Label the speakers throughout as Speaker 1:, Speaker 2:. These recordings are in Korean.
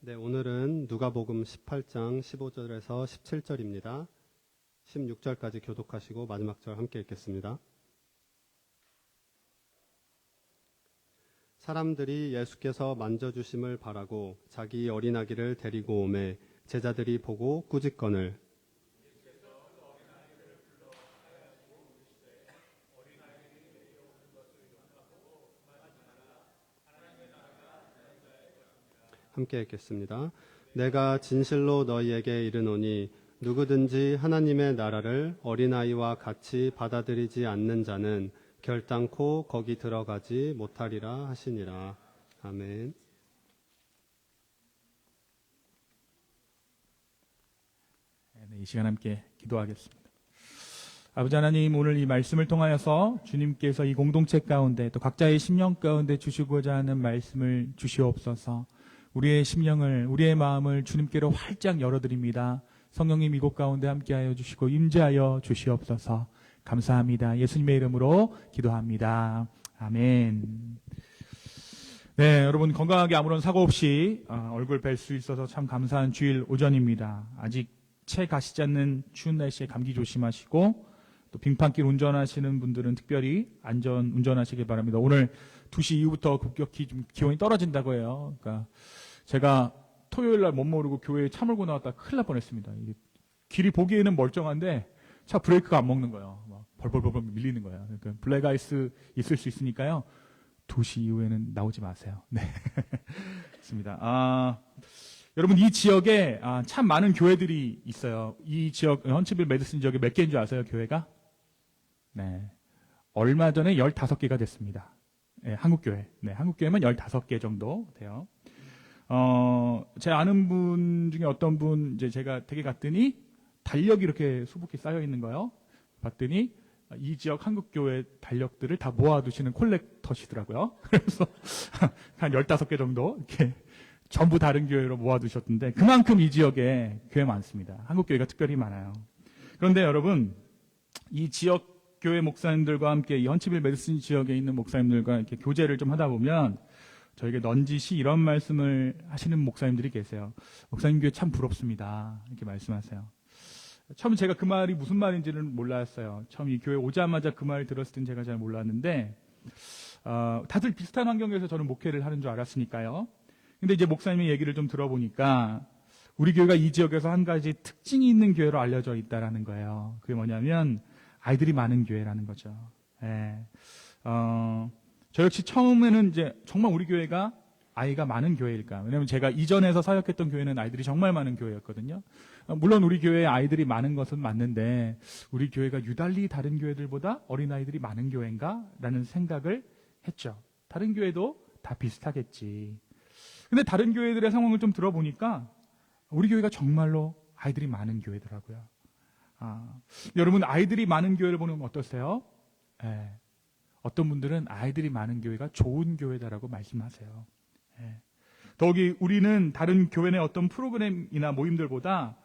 Speaker 1: 네, 오늘은 누가복음 18장 15절에서 17절입니다. 16절까지 교독하시고 마지막 절 함께 읽겠습니다. 사람들이 예수께서 만져주심을 바라고 자기 어린아기를 데리고 오매 제자들이 보고 꾸짖거늘 함께 읽겠습니다. 내가 진실로 너희에게 이르노니 누구든지 하나님의 나라를 어린아이와 같이 받아들이지 않는 자는 결단코 거기 들어가지 못하리라 하시니라. 아멘.
Speaker 2: 이 시간 함께 기도하겠습니다. 아버지 하나님, 오늘 이 말씀을 통하여서 주님께서 이 공동체 가운데 또 각자의 심령 가운데 주시고자 하는 말씀을 주시옵소서. 우리의 심령을, 우리의 마음을 주님께로 활짝 열어드립니다. 성령님 이곳 가운데 함께하여 주시고 임재하여 주시옵소서. 감사합니다. 예수님의 이름으로 기도합니다. 아멘. 네, 여러분 건강하게 아무런 사고 없이 얼굴 뵐 수 있어서 참 감사한 주일 오전입니다. 아직 채 가시지 않는 추운 날씨에 감기 조심하시고 또 빙판길 운전하시는 분들은 특별히 안전 운전하시길 바랍니다. 오늘 2시 이후부터 급격히 좀 기온이 떨어진다고 해요. 그러니까 제가 토요일 날 못 모르고 교회에 차 몰고 나왔다 큰일 날 뻔했습니다. 이게 길이 보기에는 멀쩡한데 차 브레이크가 안 먹는 거예요. 막 벌벌벌 밀리는 거예요. 그러니까 블랙아이스 있을 수 있으니까요. 2시 이후에는 나오지 마세요. 네. 좋습니다. 여러분 이 지역에 참 많은 교회들이 있어요. 이 지역 헌츠빌 메디슨 지역에 몇 개인 줄 아세요? 교회가? 네. 얼마 전에 15개가 됐습니다. 네, 한국교회. 네, 한국교회만 15개 정도 돼요. 제 아는 분 중에 어떤 분, 이제 제가 댁에 갔더니 달력이 이렇게 수북히 쌓여 있는 거예요. 봤더니 이 지역 한국교회 달력들을 다 모아두시는 콜렉터시더라고요. 그래서 한 15개 정도 이렇게 전부 다른 교회로 모아두셨던데 그만큼 이 지역에 교회 많습니다. 한국교회가 특별히 많아요. 그런데 여러분, 이 지역 교회 목사님들과 함께 이 헌츠빌 메디슨 지역에 있는 목사님들과 이렇게 교제를 좀 하다 보면 저에게 넌지시 이런 말씀을 하시는 목사님들이 계세요. 목사님 교회 참 부럽습니다. 이렇게 말씀하세요. 처음 제가 그 말이 무슨 말인지는 몰랐어요. 처음 이 교회 오자마자 그 말을 들었을 땐 제가 잘 몰랐는데 다들 비슷한 환경에서 저는 목회를 하는 줄 알았으니까요. 근데 이제 목사님의 얘기를 좀 들어보니까 우리 교회가 이 지역에서 한 가지 특징이 있는 교회로 알려져 있다라는 거예요. 그게 뭐냐면 아이들이 많은 교회라는 거죠. 예. 저 역시 처음에는 이제 정말 우리 교회가 아이가 많은 교회일까? 왜냐면 제가 이전에서 사역했던 교회는 아이들이 정말 많은 교회였거든요. 물론 우리 교회에 아이들이 많은 것은 맞는데 우리 교회가 유달리 다른 교회들보다 어린아이들이 많은 교회인가? 라는 생각을 했죠. 다른 교회도 다 비슷하겠지. 근데 다른 교회들의 상황을 좀 들어보니까 우리 교회가 정말로 아이들이 많은 교회더라고요. 여러분 아이들이 많은 교회를 보면 어떠세요? 예. 어떤 분들은 아이들이 많은 교회가 좋은 교회다라고 말씀하세요. 예. 더욱이 우리는 다른 교회 내 어떤 프로그램이나 모임들보다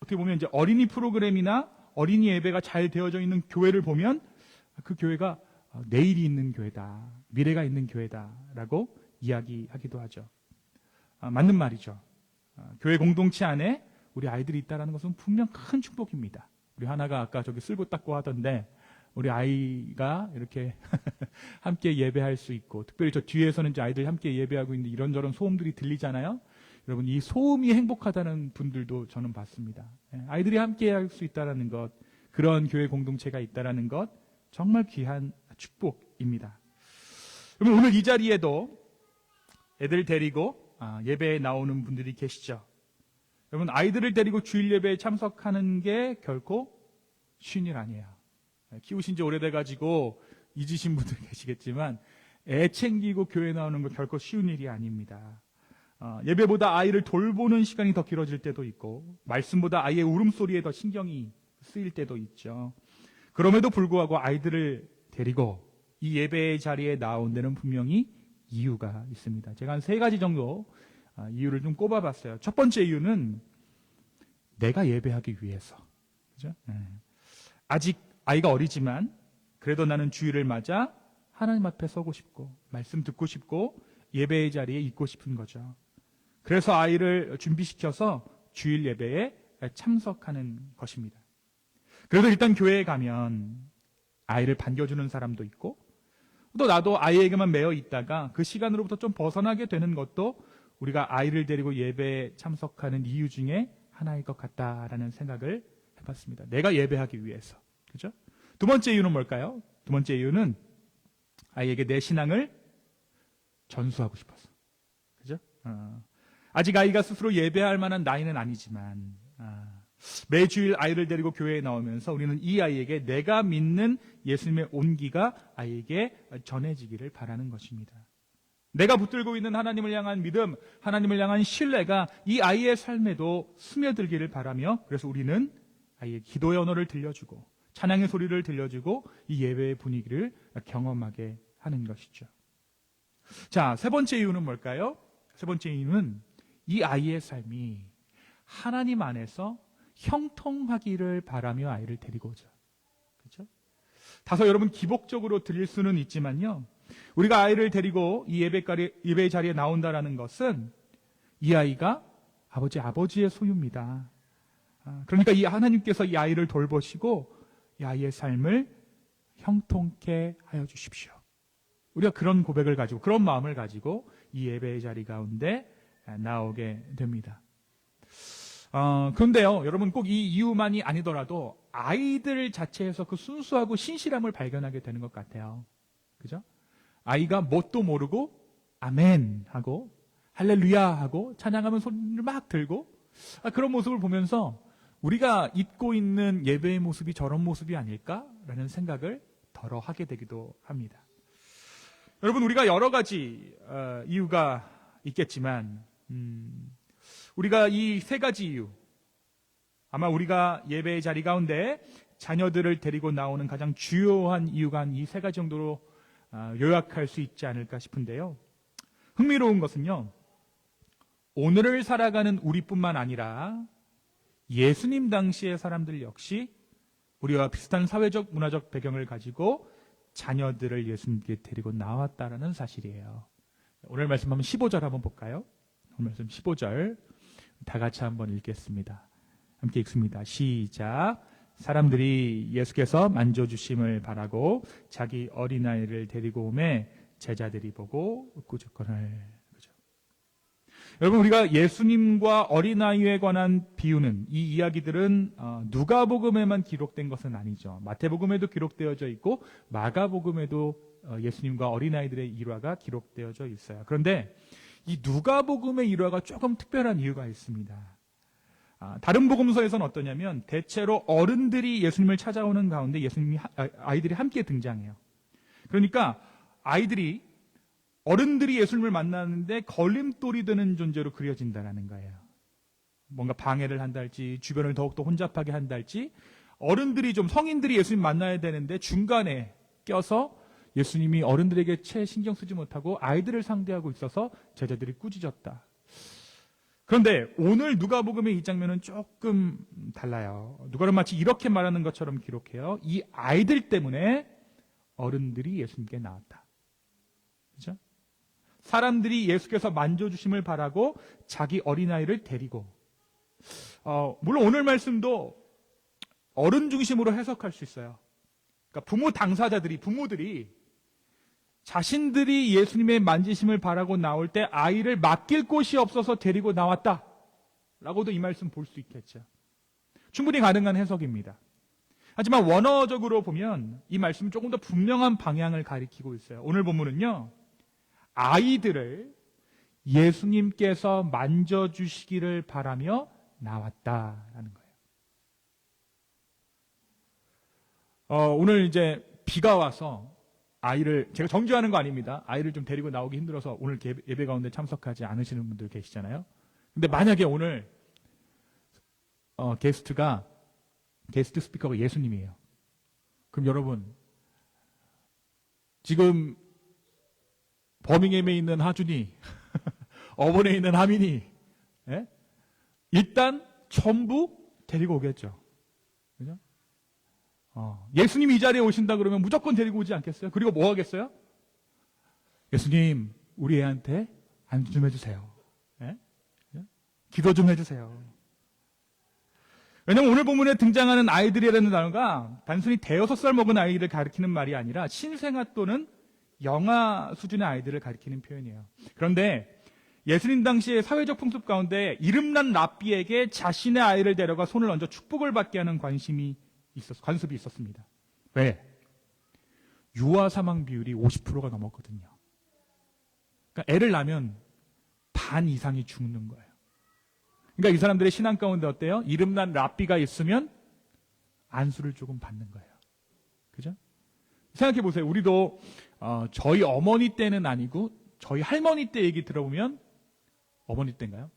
Speaker 2: 어떻게 보면 이제 어린이 프로그램이나 어린이 예배가 잘 되어져 있는 교회를 보면 그 교회가 내일이 있는 교회다, 미래가 있는 교회다라고 이야기하기도 하죠. 맞는 말이죠. 교회 공동체 안에 우리 아이들이 있다는 것은 분명 큰 축복입니다. 우리 하나가 아까 저기 쓸고 닦고 하던데 우리 아이가 이렇게 함께 예배할 수 있고 특별히 저 뒤에서는 이제 아이들이 함께 예배하고 있는데 이런저런 소음들이 들리잖아요. 여러분 이 소음이 행복하다는 분들도 저는 봤습니다. 아이들이 함께 할 수 있다는 것, 그런 교회 공동체가 있다는 것 정말 귀한 축복입니다. 여러분 오늘 이 자리에도 애들 데리고 예배에 나오는 분들이 계시죠. 여러분 아이들을 데리고 주일 예배에 참석하는 게 결코 쉬운 일 아니에요. 키우신 지 오래돼가지고 잊으신 분들 계시겠지만 애 챙기고 교회 나오는 거 결코 쉬운 일이 아닙니다. 예배보다 아이를 돌보는 시간이 더 길어질 때도 있고 말씀보다 아이의 울음소리에 더 신경이 쓰일 때도 있죠. 그럼에도 불구하고 아이들을 데리고 이 예배의 자리에 나온 데는 분명히 이유가 있습니다. 제가 한 3가지 정도 이유를 좀 꼽아봤어요. 첫 번째 이유는 내가 예배하기 위해서. 그죠? 아직 아이가 어리지만 그래도 나는 주일을 맞아 하나님 앞에 서고 싶고 말씀 듣고 싶고 예배의 자리에 있고 싶은 거죠. 그래서 아이를 준비시켜서 주일 예배에 참석하는 것입니다. 그래도 일단 교회에 가면 아이를 반겨주는 사람도 있고 또 나도 아이에게만 매여 있다가 그 시간으로부터 좀 벗어나게 되는 것도 우리가 아이를 데리고 예배에 참석하는 이유 중에 하나일 것 같다라는 생각을 해봤습니다. 내가 예배하기 위해서. 그죠? 두 번째 이유는 뭘까요? 두 번째 이유는 아이에게 내 신앙을 전수하고 싶어서. 그죠? 아직 아이가 스스로 예배할 만한 나이는 아니지만 매주일 아이를 데리고 교회에 나오면서 우리는 이 아이에게 내가 믿는 예수님의 온기가 아이에게 전해지기를 바라는 것입니다. 내가 붙들고 있는 하나님을 향한 믿음, 하나님을 향한 신뢰가 이 아이의 삶에도 스며들기를 바라며 그래서 우리는 아이의 기도의 언어를 들려주고 찬양의 소리를 들려주고 이 예배의 분위기를 경험하게 하는 것이죠. 자, 세 번째 이유는 뭘까요? 세 번째 이유는 이 아이의 삶이 하나님 안에서 형통하기를 바라며 아이를 데리고 오죠. 그렇죠? 다소 여러분 기복적으로 들릴 수는 있지만요. 우리가 아이를 데리고 이 예배 자리에 나온다라는 것은 이 아이가 아버지의 소유입니다. 그러니까 이 하나님께서 이 아이를 돌보시고 이 아이의 삶을 형통케 하여 주십시오. 우리가 그런 고백을 가지고 그런 마음을 가지고 이 예배의 자리 가운데 나오게 됩니다. 그런데요, 여러분 꼭 이 이유만이 아니더라도 아이들 자체에서 그 순수하고 신실함을 발견하게 되는 것 같아요. 그죠? 아이가 뭣도 모르고 아멘 하고 할렐루야 하고 찬양하면 손을 막 들고 그런 모습을 보면서 우리가 잊고 있는 예배의 모습이 저런 모습이 아닐까라는 생각을 덜어 하게 되기도 합니다. 여러분 우리가 여러 가지 이유가 있겠지만 우리가 이 세 가지 이유 아마 우리가 예배의 자리 가운데 자녀들을 데리고 나오는 가장 주요한 이유가 한 이 세 가지 정도로 요약할 수 있지 않을까 싶은데요. 흥미로운 것은요. 오늘을 살아가는 우리뿐만 아니라 예수님 당시의 사람들 역시 우리와 비슷한 사회적 문화적 배경을 가지고 자녀들을 예수님께 데리고 나왔다라는 사실이에요. 오늘 말씀 한번 15절 한번 볼까요? 오늘 말씀 15절 다 같이 한번 읽겠습니다. 함께 읽습니다. 시작. 사람들이 예수께서 만져주심을 바라고 자기 어린아이를 데리고 오매 제자들이 보고 꾸짖거늘. 그죠? 여러분 우리가 예수님과 어린아이에 관한 비유는 이 이야기들은 누가복음에만 기록된 것은 아니죠. 마태복음에도 기록되어져 있고 마가복음에도 예수님과 어린아이들의 일화가 기록되어져 있어요. 그런데 이 누가복음의 일화가 조금 특별한 이유가 있습니다. 다른 복음서에서는 어떠냐면 대체로 어른들이 예수님을 찾아오는 가운데 아이들이 함께 등장해요. 그러니까 어른들이 예수님을 만나는데 걸림돌이 되는 존재로 그려진다는 거예요. 뭔가 방해를 한달지 주변을 더욱더 혼잡하게 한달지 어른들이 성인들이 예수님 만나야 되는데 중간에 껴서 예수님이 어른들에게 채 신경 쓰지 못하고 아이들을 상대하고 있어서 제자들이 꾸짖었다. 그런데 오늘 누가복음의 이 장면은 조금 달라요. 누가는 마치 이렇게 말하는 것처럼 기록해요. 이 아이들 때문에 어른들이 예수님께 나왔다. 그렇죠? 사람들이 예수께서 만져주심을 바라고 자기 어린아이를 데리고 물론 오늘 말씀도 어른 중심으로 해석할 수 있어요. 그러니까 부모들이 자신들이 예수님의 만지심을 바라고 나올 때 아이를 맡길 곳이 없어서 데리고 나왔다 라고도 이 말씀 볼 수 있겠죠. 충분히 가능한 해석입니다. 하지만 원어적으로 보면 이 말씀은 조금 더 분명한 방향을 가리키고 있어요. 오늘 본문은요, 아이들을 예수님께서 만져주시기를 바라며 나왔다라는 거예요. 오늘 이제 비가 와서 제가 정죄하는 거 아닙니다. 아이를 좀 데리고 나오기 힘들어서 오늘 예배 가운데 참석하지 않으시는 분들 계시잖아요. 근데 만약에 오늘 게스트 스피커가 예수님이에요. 그럼 여러분 지금 버밍엄에 있는 하준이 어번에 있는 하민이 일단 전부 데리고 오겠죠. 그죠? 예수님이 이 자리에 오신다 그러면 무조건 데리고 오지 않겠어요? 그리고 뭐 하겠어요? 예수님, 우리 애한테 안수 좀 해주세요. 기도 좀 해주세요. 왜냐면 오늘 본문에 등장하는 아이들이라는 단어가 단순히 대여섯 살 먹은 아이를 가리키는 말이 아니라 신생아 또는 영아 수준의 아이들을 가리키는 표현이에요. 그런데 예수님 당시의 사회적 풍습 가운데 이름난 랍비에게 자신의 아이를 데려가 손을 얹어 축복을 받게 하는 관습이 있었습니다. 왜? 유아 사망 비율이 50%가 넘었거든요. 그러니까 애를 낳으면 반 이상이 죽는 거예요. 그러니까 이 사람들의 신앙 가운데 어때요? 이름난 랍비가 있으면 안수를 조금 받는 거예요. 그죠? 생각해 보세요. 우리도 저희 어머니 때는 아니고 저희 할머니 때 얘기 들어보면 어머니 때인가요?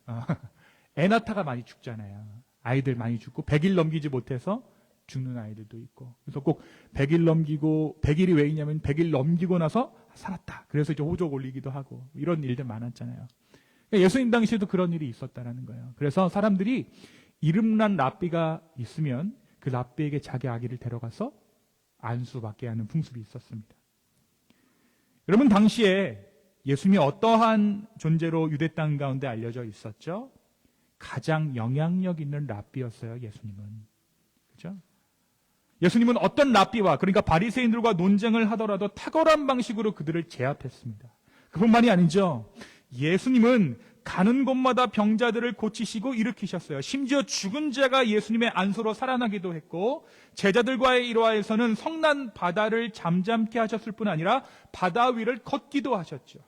Speaker 2: 애 낳다가 많이 죽잖아요. 아이들 많이 죽고 100일 넘기지 못해서 죽는 아이들도 있고. 그래서 꼭 100일 넘기고 100일이 왜 있냐면 100일 넘기고 나서 살았다. 그래서 이제 호적 올리기도 하고 이런 일들 많았잖아요. 예수님 당시에도 그런 일이 있었다라는 거예요. 그래서 사람들이 이름난 랍비가 있으면 그 랍비에게 자기 아기를 데려가서 안수받게 하는 풍습이 있었습니다. 여러분 당시에 예수님이 어떠한 존재로 유대 땅 가운데 알려져 있었죠? 가장 영향력 있는 랍비였어요. 예수님은. 그렇죠? 예수님은 어떤 랍비와 그러니까 바리새인들과 논쟁을 하더라도 탁월한 방식으로 그들을 제압했습니다. 그뿐만이 아니죠. 예수님은 가는 곳마다 병자들을 고치시고 일으키셨어요. 심지어 죽은 자가 예수님의 안수로 살아나기도 했고 제자들과의 일화에서는 성난 바다를 잠잠케 하셨을 뿐 아니라 바다 위를 걷기도 하셨죠.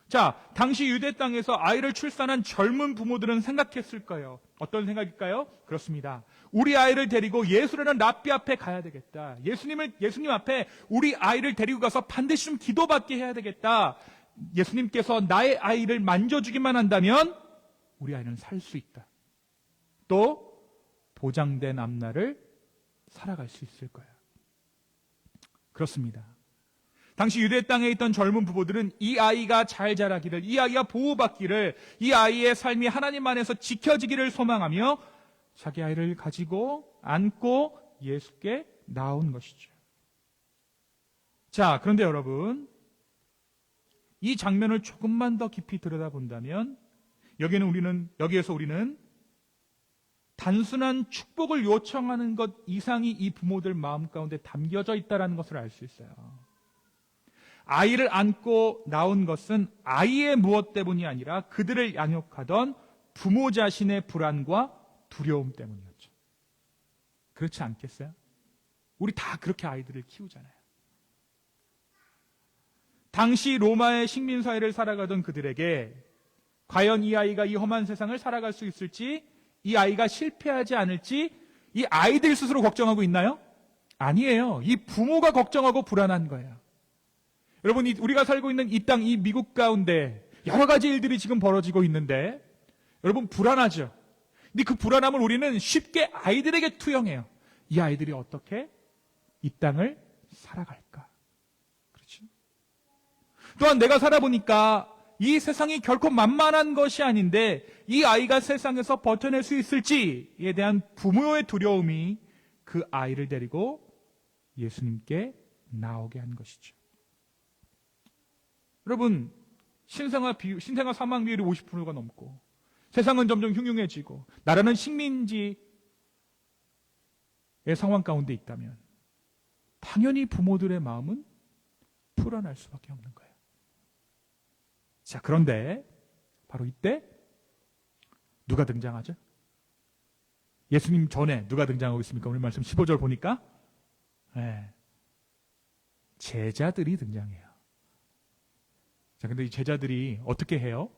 Speaker 2: 자, 당시 유대 땅에서 아이를 출산한 젊은 부모들은 생각했을 거예요. 어떤 생각일까요? 그렇습니다. 우리 아이를 데리고 예수라는 랍비 앞에 가야 되겠다. 예수님 앞에 우리 아이를 데리고 가서 반드시 좀 기도받게 해야 되겠다. 예수님께서 나의 아이를 만져주기만 한다면 우리 아이는 살 수 있다. 또 보장된 앞날을 살아갈 수 있을 거야. 그렇습니다. 당시 유대 땅에 있던 젊은 부부들은 이 아이가 잘 자라기를, 이 아이가 보호받기를, 이 아이의 삶이 하나님 안에서 지켜지기를 소망하며 자기 아이를 가지고 안고 예수께 나온 것이죠. 자, 그런데 여러분, 이 장면을 조금만 더 깊이 들여다본다면 여기에서 우리는 단순한 축복을 요청하는 것 이상이 이 부모들 마음 가운데 담겨져 있다는 것을 알 수 있어요. 아이를 안고 나온 것은 아이의 무엇 때문이 아니라 그들을 양육하던 부모 자신의 불안과 두려움 때문이었죠. 그렇지 않겠어요? 우리 다 그렇게 아이들을 키우잖아요. 당시 로마의 식민사회를 살아가던 그들에게 과연 이 아이가 이 험한 세상을 살아갈 수 있을지, 이 아이가 실패하지 않을지 이 아이들 스스로 걱정하고 있나요? 아니에요. 이 부모가 걱정하고 불안한 거예요. 여러분, 우리가 살고 있는 이 땅, 이 미국 가운데 여러 가지 일들이 지금 벌어지고 있는데 여러분 불안하죠? 근데 그 불안함을 우리는 쉽게 아이들에게 투영해요. 이 아이들이 어떻게 이 땅을 살아갈까? 그렇죠? 또한 내가 살아보니까 이 세상이 결코 만만한 것이 아닌데 이 아이가 세상에서 버텨낼 수 있을지에 대한 부모의 두려움이 그 아이를 데리고 예수님께 나오게 한 것이죠. 여러분, 신생아 사망 비율이 50%가 넘고 세상은 점점 흉흉해지고 나라는 식민지의 상황 가운데 있다면 당연히 부모들의 마음은 불안할 수밖에 없는 거예요. 자, 그런데 바로 이때 누가 등장하죠? 예수님 전에 누가 등장하고 있습니까? 오늘 말씀 15절 보니까 제자들이 등장해요. 자, 근데 이 제자들이 어떻게 해요?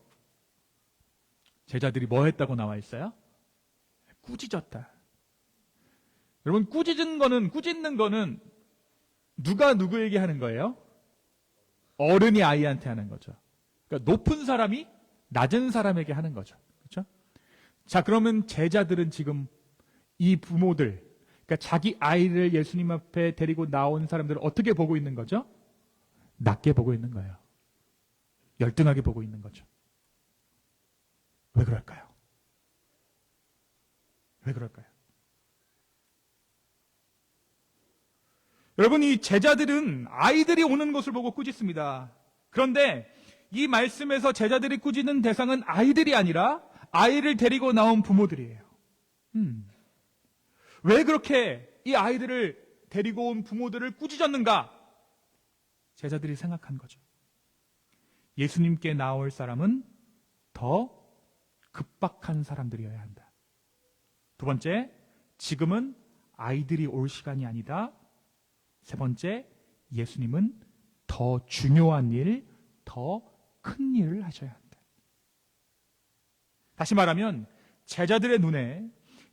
Speaker 2: 제자들이 뭐 했다고 나와 있어요? 꾸짖었다. 여러분, 꾸짖는 거는 누가 누구에게 하는 거예요? 어른이 아이한테 하는 거죠. 그러니까 높은 사람이 낮은 사람에게 하는 거죠. 그렇죠? 자, 그러면 제자들은 지금 이 부모들, 그러니까 자기 아이를 예수님 앞에 데리고 나온 사람들을 어떻게 보고 있는 거죠? 낮게 보고 있는 거예요. 열등하게 보고 있는 거죠. 왜 그럴까요? 왜 그럴까요? 여러분, 이 제자들은 아이들이 오는 것을 보고 꾸짖습니다. 그런데 이 말씀에서 제자들이 꾸짖는 대상은 아이들이 아니라 아이를 데리고 나온 부모들이에요. 왜 그렇게 이 아이들을 데리고 온 부모들을 꾸짖었는가? 제자들이 생각한 거죠. 예수님께 나올 사람은 더 급박한 사람들이어야 한다. 두 번째, 지금은 아이들이 올 시간이 아니다. 세 번째, 예수님은 더 중요한 일, 더 큰 일을 하셔야 한다. 다시 말하면 제자들의 눈에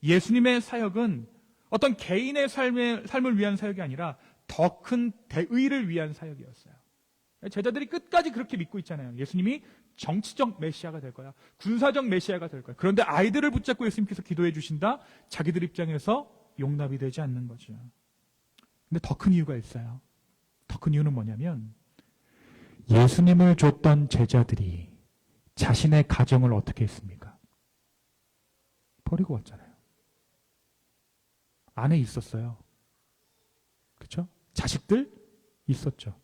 Speaker 2: 예수님의 사역은 어떤 개인의 삶을 위한 사역이 아니라 더 큰 대의를 위한 사역이었어요. 제자들이 끝까지 그렇게 믿고 있잖아요. 예수님이 정치적 메시아가 될 거야. 군사적 메시아가 될 거야. 그런데 아이들을 붙잡고 예수님께서 기도해 주신다? 자기들 입장에서 용납이 되지 않는 거죠. 근데 더 큰 이유가 있어요. 더 큰 이유는 뭐냐면 예수님을 줬던 제자들이 자신의 가정을 어떻게 했습니까? 버리고 왔잖아요. 안에 있었어요. 그렇죠? 자식들 있었죠.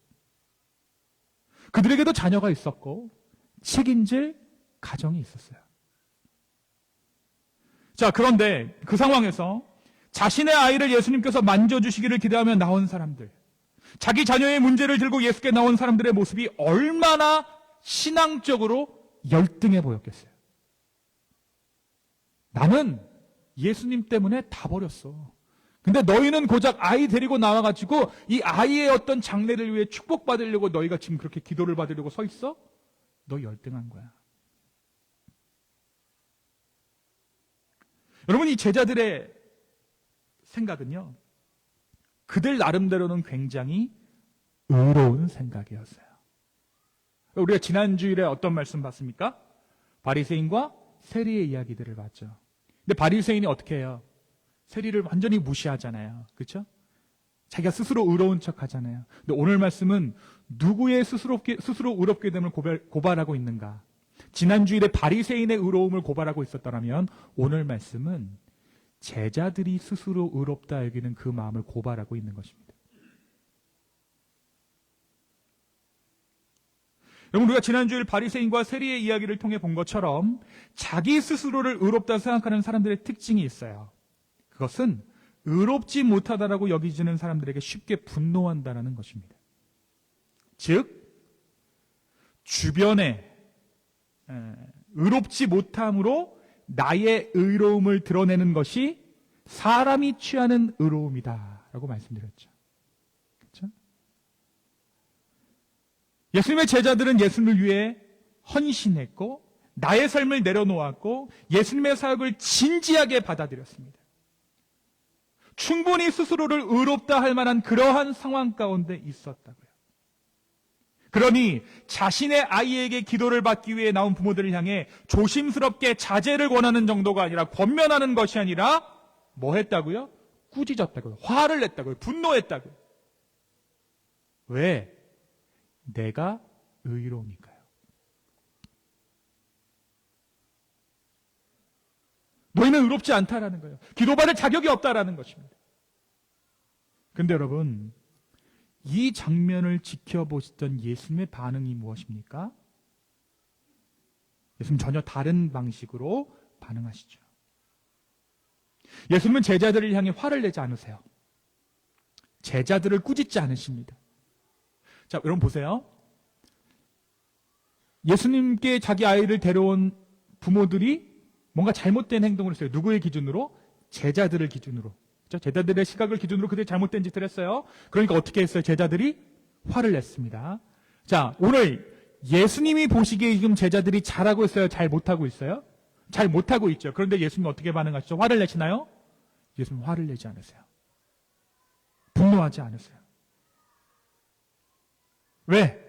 Speaker 2: 그들에게도 자녀가 있었고 책임질 가정이 있었어요. 자, 그런데 그 상황에서 자신의 아이를 예수님께서 만져주시기를 기대하며 나온 사람들, 자기 자녀의 문제를 들고 예수께 나온 사람들의 모습이 얼마나 신앙적으로 열등해 보였겠어요. 나는 예수님 때문에 다 버렸어. 근데 너희는 고작 아이 데리고 나와가지고 이 아이의 어떤 장래를 위해 축복받으려고 너희가 지금 그렇게 기도를 받으려고 서 있어? 너 열등한 거야. 여러분, 이 제자들의 생각은요, 그들 나름대로는 굉장히 의로운 생각이었어요. 우리가 지난 주일에 어떤 말씀 봤습니까? 바리새인과 세리의 이야기들을 봤죠. 근데 바리새인이 어떻게 해요? 세리를 완전히 무시하잖아요. 그렇죠? 자기가 스스로 의로운 척 하잖아요. 근데 오늘 말씀은 누구의 스스로 의롭게 됨을 고발하고 있는가? 지난 주일에 바리새인의 의로움을 고발하고 있었더라면 오늘 말씀은 제자들이 스스로 의롭다 여기는 그 마음을 고발하고 있는 것입니다. 여러분, 우리가 지난주일 바리새인과 세리의 이야기를 통해 본 것처럼 자기 스스로를 의롭다 생각하는 사람들의 특징이 있어요. 그것은 의롭지 못하다라고 여기지는 사람들에게 쉽게 분노한다는 것입니다. 즉, 주변에 의롭지 못함으로 나의 의로움을 드러내는 것이 사람이 취하는 의로움이다라고 말씀드렸죠. 그렇죠? 예수님의 제자들은 예수님을 위해 헌신했고 나의 삶을 내려놓았고 예수님의 사역을 진지하게 받아들였습니다. 충분히 스스로를 의롭다 할 만한 그러한 상황 가운데 있었다고요. 그러니 자신의 아이에게 기도를 받기 위해 나온 부모들을 향해 조심스럽게 자제를 권하는 정도가 아니라 권면하는 것이 아니라 뭐 했다고요? 꾸짖었다고요. 화를 냈다고요. 분노했다고요. 왜? 내가 의로우니까요. 너희는 의롭지 않다라는 거예요. 기도받을 자격이 없다라는 것입니다. 그런데 여러분, 이 장면을 지켜보시던 예수님의 반응이 무엇입니까? 예수님 전혀 다른 방식으로 반응하시죠. 예수님은 제자들을 향해 화를 내지 않으세요. 제자들을 꾸짖지 않으십니다. 자, 여러분 보세요. 예수님께 자기 아이를 데려온 부모들이 뭔가 잘못된 행동을 했어요. 누구의 기준으로? 제자들을 기준으로. 그렇죠? 제자들의 시각을 기준으로 그들이 잘못된 짓을 했어요. 그러니까 어떻게 했어요? 제자들이 화를 냈습니다. 자, 오늘 예수님이 보시기에 지금 제자들이 잘하고 있어요? 잘 못하고 있어요? 잘 못하고 있죠. 그런데 예수님은 어떻게 반응하시죠? 화를 내시나요? 예수님은 화를 내지 않으세요. 분노하지 않으세요. 왜?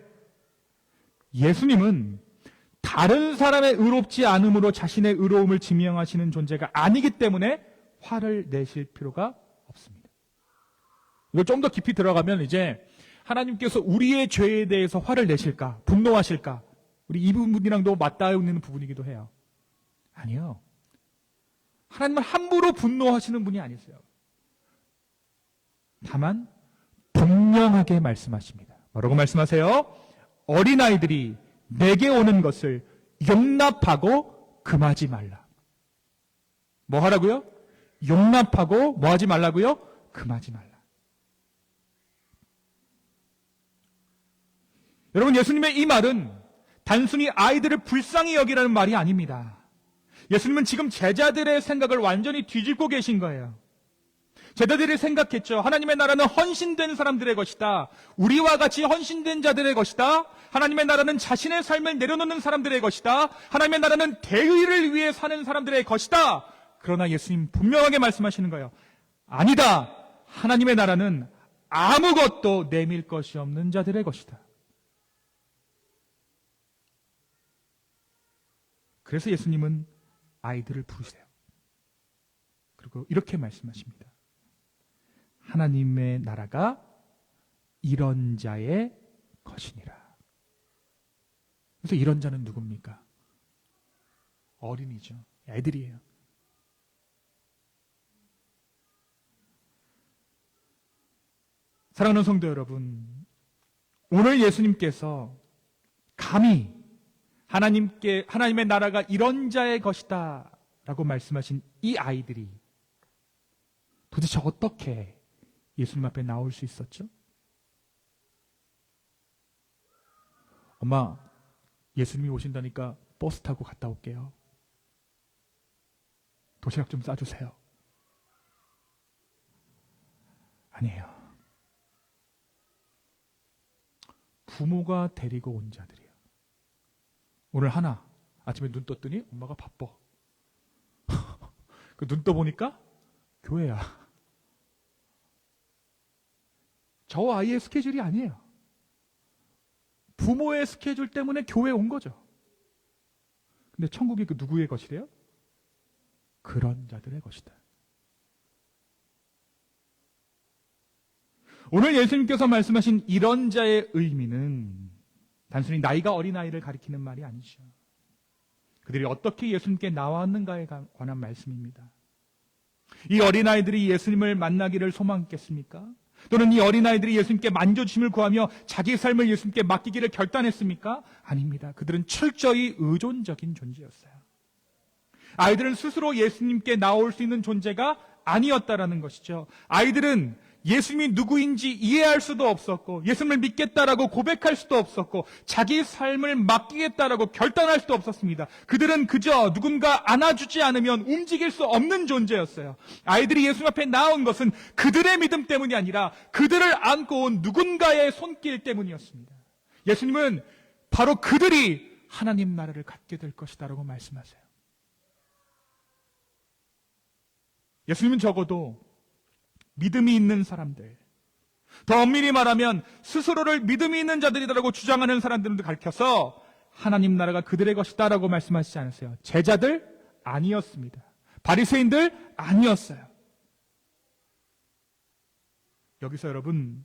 Speaker 2: 예수님은 다른 사람의 의롭지 않음으로 자신의 의로움을 증명하시는 존재가 아니기 때문에 화를 내실 필요가 없습니다. 이걸 좀 더 깊이 들어가면 이제 하나님께서 우리의 죄에 대해서 화를 내실까? 분노하실까? 우리 이 부분이랑도 맞닿는 부분이기도 해요. 아니요. 하나님은 함부로 분노하시는 분이 아니세요. 다만 분명하게 말씀하십니다. 뭐라고 말씀하세요? 어린아이들이 내게 오는 것을 용납하고 금하지 말라. 뭐 하라고요? 용납하고 뭐 하지 말라고요? 금하지 말라. 여러분, 예수님의 이 말은 단순히 아이들을 불쌍히 여기라는 말이 아닙니다. 예수님은 지금 제자들의 생각을 완전히 뒤집고 계신 거예요. 제자들이 생각했죠. 하나님의 나라는 헌신된 사람들의 것이다. 우리와 같이 헌신된 자들의 것이다. 하나님의 나라는 자신의 삶을 내려놓는 사람들의 것이다. 하나님의 나라는 대의를 위해 사는 사람들의 것이다. 그러나 예수님 분명하게 말씀하시는 거예요. 아니다. 하나님의 나라는 아무것도 내밀 것이 없는 자들의 것이다. 그래서 예수님은 아이들을 부르세요. 그리고 이렇게 말씀하십니다. 하나님의 나라가 이런 자의 것이니라. 그래서 이런 자는 누굽니까? 어린이죠. 애들이에요. 사랑하는 성도 여러분, 오늘 예수님께서 감히 하나님의 나라가 이런 자의 것이다 라고 말씀하신 이 아이들이 도대체 어떻게 예수님 앞에 나올 수 있었죠? 엄마, 예수님이 오신다니까 버스 타고 갔다 올게요. 도시락 좀 싸주세요. 아니에요. 부모가 데리고 온 자들이에요. 오늘 하나 아침에 눈 떴더니 엄마가 바빠. 그 눈 떠보니까 교회야. 저 아이의 스케줄이 아니에요. 부모의 스케줄 때문에 교회에 온 거죠. 근데 천국이 그 누구의 것이래요? 그런 자들의 것이다. 오늘 예수님께서 말씀하신 이런 자의 의미는 단순히 나이가 어린아이를 가리키는 말이 아니죠. 그들이 어떻게 예수님께 나왔는가에 관한 말씀입니다. 이 어린아이들이 예수님을 만나기를 소망했겠습니까? 또는 이 어린아이들이 예수님께 만져주심을 구하며 자기 삶을 예수님께 맡기기를 결단했습니까? 아닙니다. 그들은 철저히 의존적인 존재였어요. 아이들은 스스로 예수님께 나올 수 있는 존재가 아니었다라는 것이죠. 아이들은 예수님이 누구인지 이해할 수도 없었고, 예수님을 믿겠다라고 고백할 수도 없었고, 자기 삶을 맡기겠다라고 결단할 수도 없었습니다. 그들은 그저 누군가 안아주지 않으면 움직일 수 없는 존재였어요. 아이들이 예수님 앞에 나온 것은 그들의 믿음 때문이 아니라 그들을 안고 온 누군가의 손길 때문이었습니다. 예수님은 바로 그들이 하나님 나라를 갖게 될 것이다라고 말씀하세요. 예수님은 적어도 믿음이 있는 사람들, 더 엄밀히 말하면 스스로를 믿음이 있는 자들이라고 주장하는 사람들을 가르쳐서 하나님 나라가 그들의 것이다라고 말씀하시지 않으세요. 제자들 아니었습니다. 바리새인들 아니었어요. 여기서 여러분,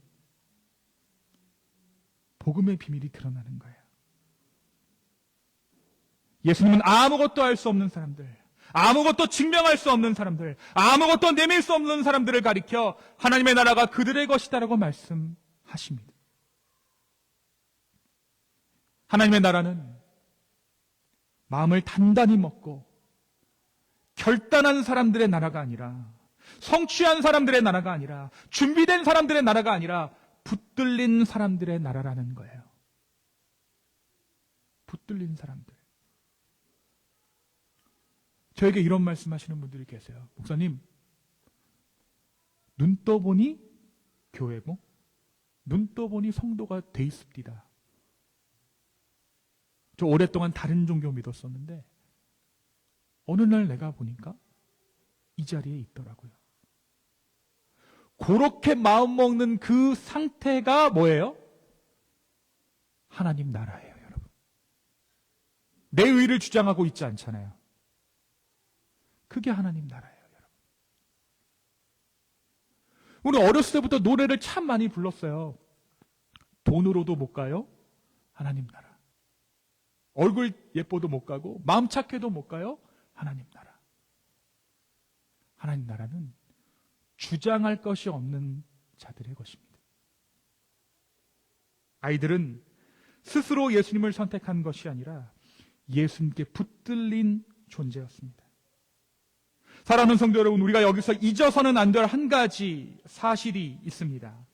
Speaker 2: 복음의 비밀이 드러나는 거예요. 예수님은 아무것도 할 수 없는 사람들, 아무것도 증명할 수 없는 사람들, 아무것도 내밀 수 없는 사람들을 가리켜 하나님의 나라가 그들의 것이다라고 말씀하십니다. 하나님의 나라는 마음을 단단히 먹고 결단한 사람들의 나라가 아니라, 성취한 사람들의 나라가 아니라, 준비된 사람들의 나라가 아니라 붙들린 사람들의 나라라는 거예요. 붙들린 사람들. 저에게 이런 말씀하시는 분들이 계세요. 목사님, 눈 떠보니 교회고, 눈 떠보니 성도가 돼 있습니다. 저 오랫동안 다른 종교 믿었었는데 어느 날 내가 보니까 이 자리에 있더라고요. 그렇게 마음먹는 그 상태가 뭐예요? 하나님 나라예요, 여러분. 내 의를 주장하고 있지 않잖아요. 그게 하나님 나라예요, 여러분. 우리 어렸을 때부터 노래를 참 많이 불렀어요. 돈으로도 못 가요, 하나님 나라. 얼굴 예뻐도 못 가고, 마음 착해도 못 가요, 하나님 나라. 하나님 나라는 주장할 것이 없는 자들의 것입니다. 아이들은 스스로 예수님을 선택한 것이 아니라 예수님께 붙들린 존재였습니다. 사랑하는 성도 여러분, 우리가 여기서 잊어서는 안 될 한 가지 사실이 있습니다.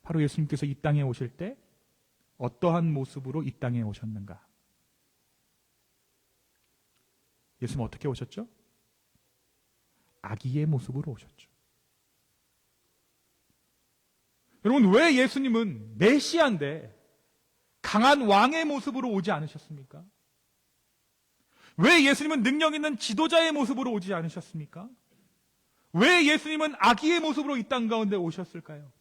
Speaker 2: 바로 예수님께서 이 땅에 오실 때 어떠한 모습으로 이 땅에 오셨는가? 예수님은 어떻게 오셨죠? 아기의 모습으로 오셨죠. 여러분, 왜 예수님은 메시아인데 강한 왕의 모습으로 오지 않으셨습니까? 왜 예수님은 능력 있는 지도자의 모습으로 오지 않으셨습니까? 왜 예수님은 아기의 모습으로 이 땅 가운데 오셨을까요?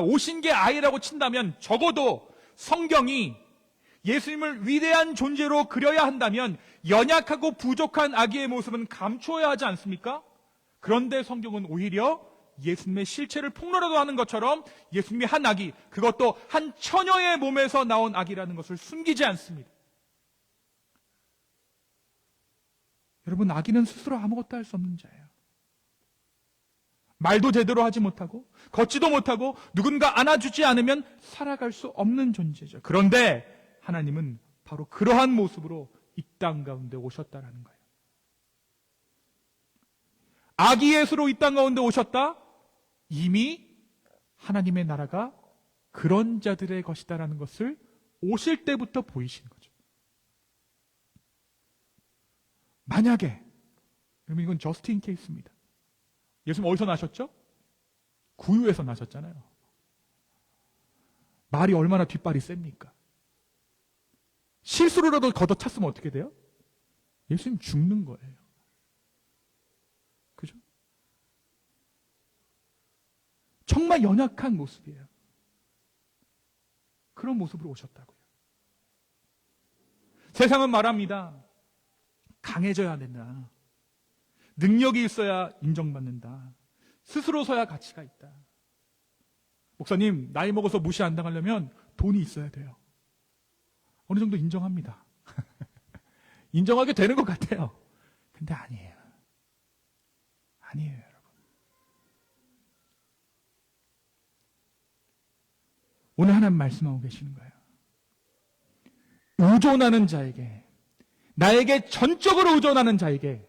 Speaker 2: 오신 게 아이라고 친다면 적어도 성경이 예수님을 위대한 존재로 그려야 한다면 연약하고 부족한 아기의 모습은 감추어야 하지 않습니까? 그런데 성경은 오히려 예수님의 실체를 폭로하는 것처럼 예수님이 한 아기, 그것도 한 처녀의 몸에서 나온 아기라는 것을 숨기지 않습니다. 여러분, 아기는 스스로 아무것도 할 수 없는 자예요. 말도 제대로 하지 못하고 걷지도 못하고 누군가 안아주지 않으면 살아갈 수 없는 존재죠. 그런데 하나님은 바로 그러한 모습으로 이 땅 가운데 오셨다라는 거예요. 아기 예수로 이 땅 가운데 오셨다? 이미 하나님의 나라가 그런 자들의 것이다라는 것을 오실 때부터 보이신 거죠. 만약에, 여러분, 이건 저스트 인 케이스입니다. 예수님 어디서 나셨죠? 구유에서 나셨잖아요. 말이 얼마나 뒷발이 셉니까? 실수로라도 걷어찼으면 어떻게 돼요? 예수님 죽는 거예요. 그죠? 정말 연약한 모습이에요. 그런 모습으로 오셨다고요. 세상은 말합니다. 강해져야 된다. 능력이 있어야 인정받는다. 스스로서야 가치가 있다. 목사님, 나이 먹어서 무시 안 당하려면 돈이 있어야 돼요. 어느 정도 인정합니다. 인정하게 되는 것 같아요. 근데 아니에요. 아니에요, 여러분. 오늘 하나님 말씀하고 계시는 거예요. 의존하는 자에게, 나에게 전적으로 의존하는 자에게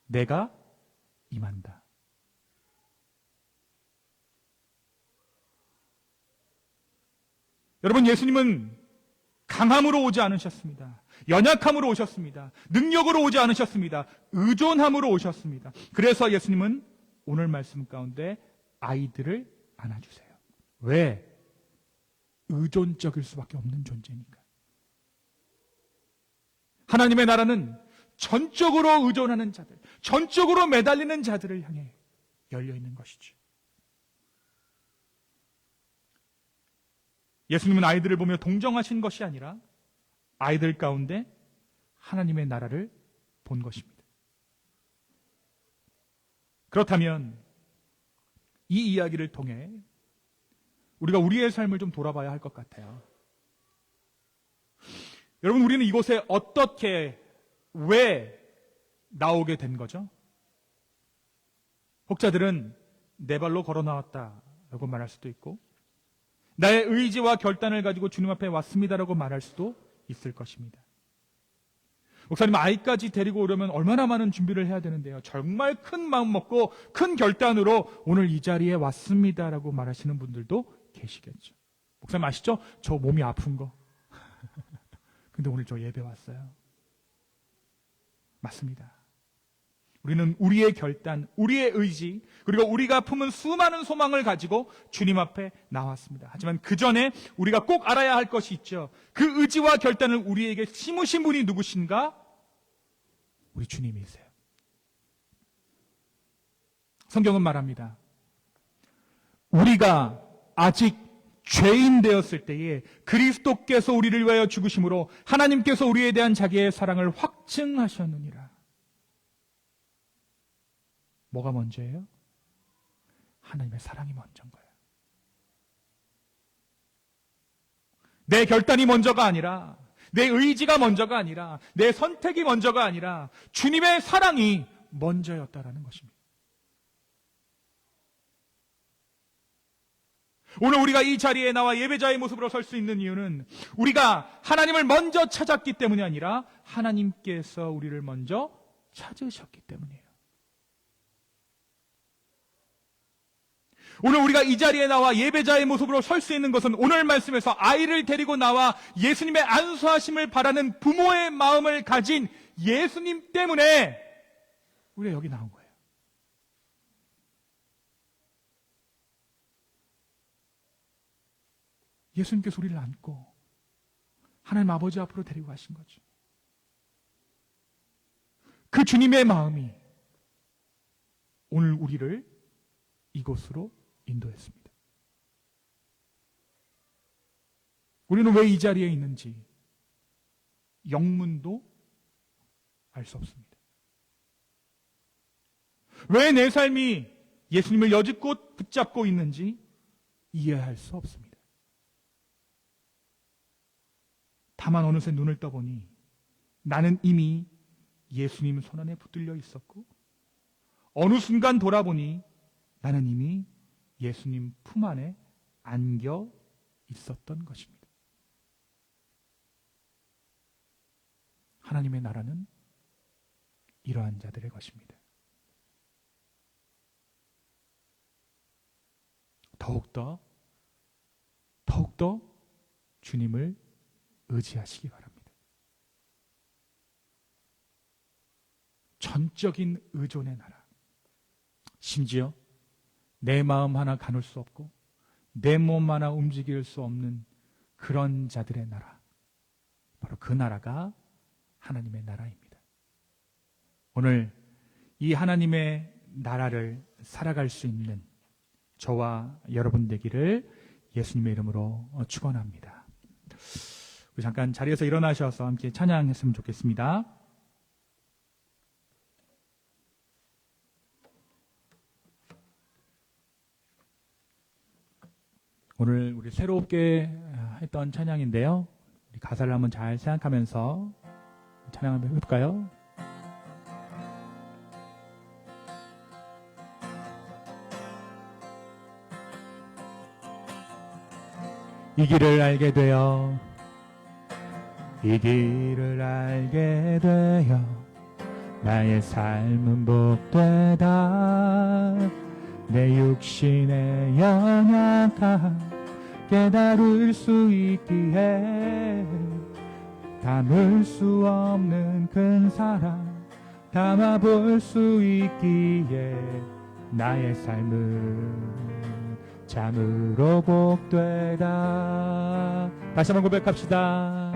Speaker 2: 내가 임한다. 여러분, 예수님은 강함으로 오지 않으셨습니다. 연약함으로 오셨습니다. 능력으로 오지 않으셨습니다. 의존함으로 오셨습니다. 그래서 예수님은 오늘 말씀 가운데 아이들을 안아주세요. 왜? 의존적일 수밖에 없는 존재니까. 하나님의 나라는 전적으로 의존하는 자들, 전적으로 매달리는 자들을 향해 열려 있는 것이죠. 예수님은 아이들을 보며 동정하신 것이 아니라 아이들 가운데 하나님의 나라를 본 것입니다. 그렇다면 이 이야기를 통해 우리가 우리의 삶을 좀 돌아봐야 할 것 같아요. 여러분, 우리는 이곳에 어떻게, 왜 나오게 된 거죠? 혹자들은 내 발로 걸어 나왔다라고 말할 수도 있고, 나의 의지와 결단을 가지고 주님 앞에 왔습니다라고 말할 수도 있을 것입니다. 목사님, 아이까지 데리고 오려면 얼마나 많은 준비를 해야 되는데요. 정말 큰 마음 먹고 큰 결단으로 오늘 이 자리에 왔습니다라고 말하시는 분들도 계시겠죠. 목사님 아시죠? 저 몸이 아픈 거. 근데 오늘 저 예배 왔어요. 맞습니다. 우리는 우리의 결단, 우리의 의지, 그리고 우리가 품은 수많은 소망을 가지고 주님 앞에 나왔습니다. 하지만 그 전에 우리가 꼭 알아야 할 것이 있죠. 그 의지와 결단을 우리에게 심으신 분이 누구신가? 우리 주님이세요. 성경은 말합니다. 우리가 아직 죄인 되었을 때에 그리스도께서 우리를 위하여 죽으심으로 하나님께서 우리에 대한 자기의 사랑을 확증하셨느니라. 뭐가 먼저예요? 하나님의 사랑이 먼저인 거예요. 내 결단이 먼저가 아니라, 내 의지가 먼저가 아니라, 내 선택이 먼저가 아니라 주님의 사랑이 먼저였다라는 것입니다. 오늘 우리가 이 자리에 나와 예배자의 모습으로 설 수 있는 이유는 우리가 하나님을 먼저 찾았기 때문이 아니라 하나님께서 우리를 먼저 찾으셨기 때문이에요. 오늘 우리가 이 자리에 나와 예배자의 모습으로 설 수 있는 것은 오늘 말씀에서 아이를 데리고 나와 예수님의 안수하심을 바라는 부모의 마음을 가진 예수님 때문에 우리가 여기 나온 거예요. 예수님께서 우리를 안고 하나님 아버지 앞으로 데리고 가신 거죠. 그 주님의 마음이 오늘 우리를 이곳으로 인도했습니다. 우리는 왜 이 자리에 있는지 영문도 알 수 없습니다. 왜 내 삶이 예수님을 여짓고 붙잡고 있는지 이해할 수 없습니다. 다만 어느새 눈을 떠보니 나는 이미 예수님 손안에 붙들려 있었고 어느 순간 돌아보니 나는 이미 예수님 품 안에 안겨 있었던 것입니다. 하나님의 나라는 이러한 자들의 것입니다. 더욱더 주님을 의지하시기 바랍니다. 전적인 의존의 나라. 심지어 내 마음 하나 가눌 수 없고 내 몸 하나 움직일 수 없는 그런 자들의 나라. 바로 그 나라가 하나님의 나라입니다. 오늘 이 하나님의 나라를 살아갈 수 있는 저와 여러분 되기를 예수님의 이름으로 축원합니다. 우리 잠깐 자리에서 일어나셔서 함께 찬양했으면 좋겠습니다. 오늘 우리 새롭게 했던 찬양인데요. 우리 가사를 한번 잘 생각하면서 찬양 한번 해볼까요? 이 길을 알게 되어 이 길을 알게 되어 나의 삶은 복되다. 내 육신의 연약함 깨달을 수 있기에 담을 수 없는 큰 사랑 담아볼 수 있기에 나의 삶은 참으로 복되다. 다시 한번 고백합시다.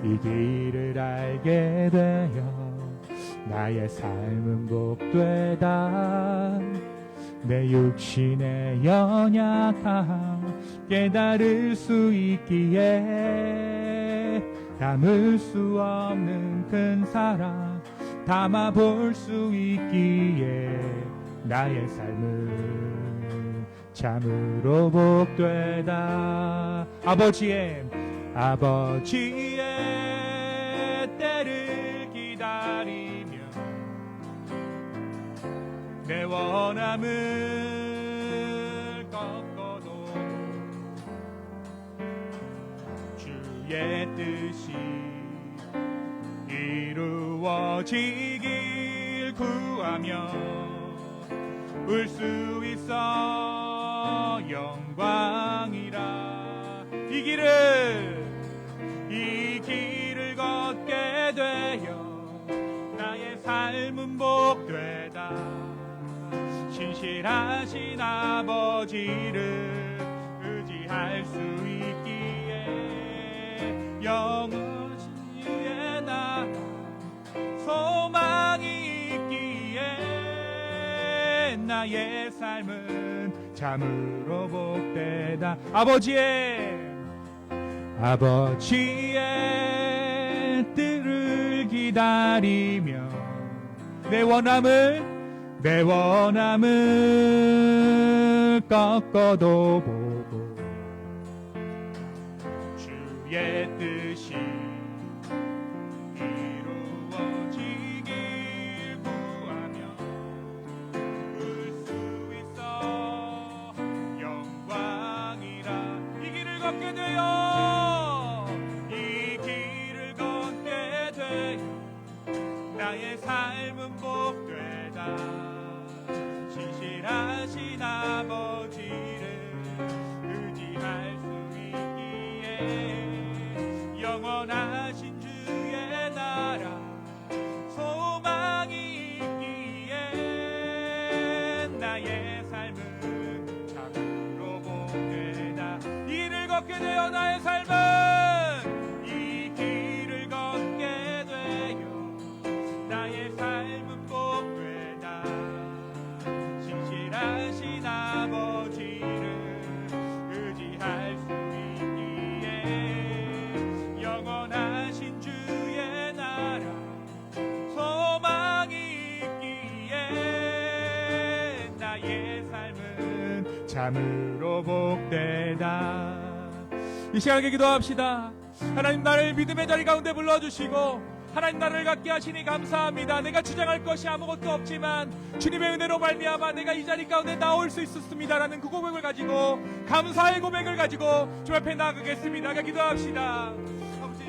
Speaker 2: 이 길을 알게 되어 나의 삶은 복되다. 내 육신의 연약함 깨달을 수 있기에 담을 수 없는 큰 사랑 담아볼 수 있기에 나의 삶은 참으로 복되다. 아버지의 때를 기다리며 내 원함을 꺾어도 주의 뜻이 이루어지길 구하며 울 수 있어 영광이라. 이 길을 걷게 되어 나의 삶은 복되다. 신실하신 아버지를 의지할 수 있기에 영원신 이의 나라 소망이 있기에 나의 삶은 참으로 복되다. 아버지의 뜻을 기다리며 내 원함을 꺾어도 보고 주의 뜻이 이루어지길 구하며 울 수 있어 영광이라. 영원하신 주의 나라 소망이 있기에 나의 삶은 참으로 복되다. 이를 걷게 되어 나의 삶은 이 길을 걷게 되어 나의 삶은 복되다. 신실하신 아버지를 의지할 수 있기에 영원하신 주의 나라 소망이 있기에 나의 삶은 참으로 복되다. 이 시간에 기도합시다. 하나님, 나를 믿음의 자리 가운데 불러주시고 하나님, 나를 갖게 하시니 감사합니다. 내가 주장할 것이 아무것도 없지만 주님의 은혜로 말미암아 내가 이 자리 가운데 나올 수 있었습니다라는 그 고백을 가지고, 감사의 고백을 가지고 주 앞에 나가겠습니다. 기도합시다. 아버지,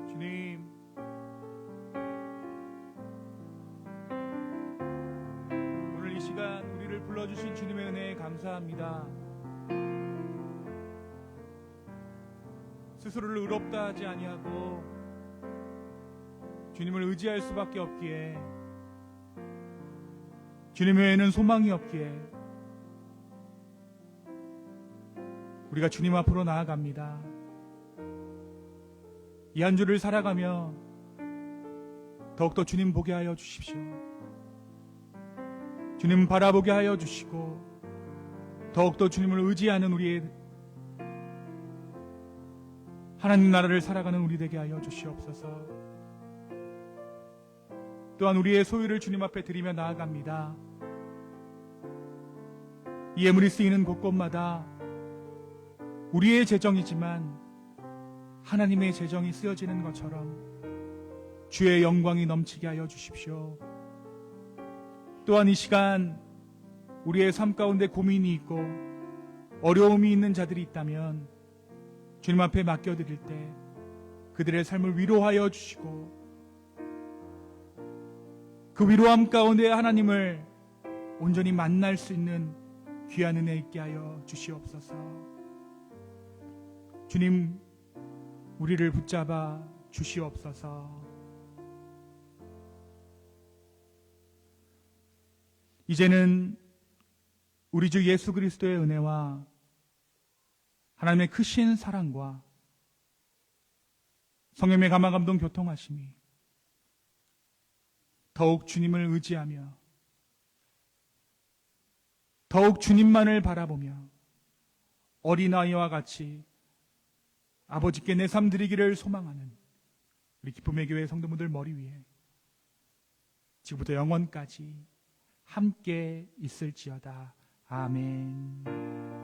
Speaker 2: 주님, 오늘 이 시간 우리를 불러주신 주님의 은혜에 감사합니다. 스스로를 의롭다 하지 아니하고 주님을 의지할 수밖에 없기에, 주님 외에는 소망이 없기에 우리가 주님 앞으로 나아갑니다. 이 한 주를 살아가며 더욱더 주님 보게 하여 주십시오. 주님 바라보게 하여 주시고 더욱더 주님을 의지하는 우리의 하나님 나라를 살아가는 우리 되게 하여 주시옵소서. 또한 우리의 소유를 주님 앞에 드리며 나아갑니다. 이 예물이 쓰이는 곳곳마다 우리의 재정이지만 하나님의 재정이 쓰여지는 것처럼 주의 영광이 넘치게 하여 주십시오. 또한 이 시간 우리의 삶 가운데 고민이 있고 어려움이 있는 자들이 있다면 주님 앞에 맡겨드릴 때 그들의 삶을 위로하여 주시고 그 위로함 가운데 하나님을 온전히 만날 수 있는 귀한 은혜 있게 하여 주시옵소서. 주님, 우리를 붙잡아 주시옵소서. 이제는 우리 주 예수 그리스도의 은혜와 하나님의 크신 사랑과 성령의 감화감동 교통하심이 더욱 주님을 의지하며 더욱 주님만을 바라보며 어린아이와 같이 아버지께 내 삶 드리기를 소망하는 우리 기쁨의 교회 성도분들 머리 위에 지금부터 영원까지 함께 있을지어다. 아멘.